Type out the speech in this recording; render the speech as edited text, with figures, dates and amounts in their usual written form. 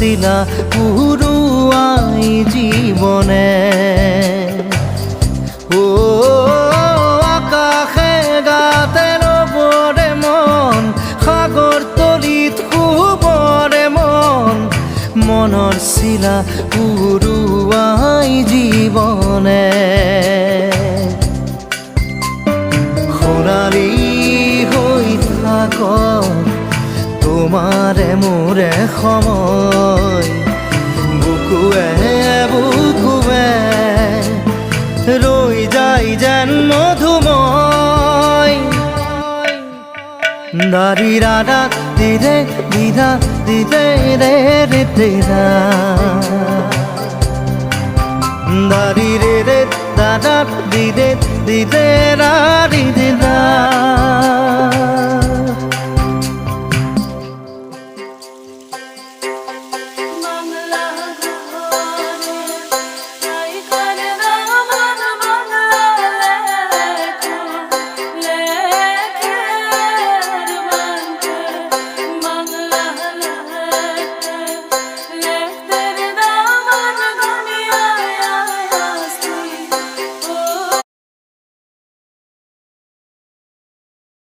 শিলা পুৰুয়াই জীবনে ও আকাশে গাতে ৰবৰে মন সাগৰ তলিত শুবৰে মন মনৰ শিলা পুৰুয়াই জীবনে সোণালী হৈ থাক তোমাৰে মোৰে সময় বুকুৱে বুকুৱে ৰৈ যায় যেন মধুময় দাৰি ৰাধা দিদে দিদা দিদে ৰে ৰে দিদা দাৰি ৰে ৰে দাদা দিদে দিদে ৰা দিদা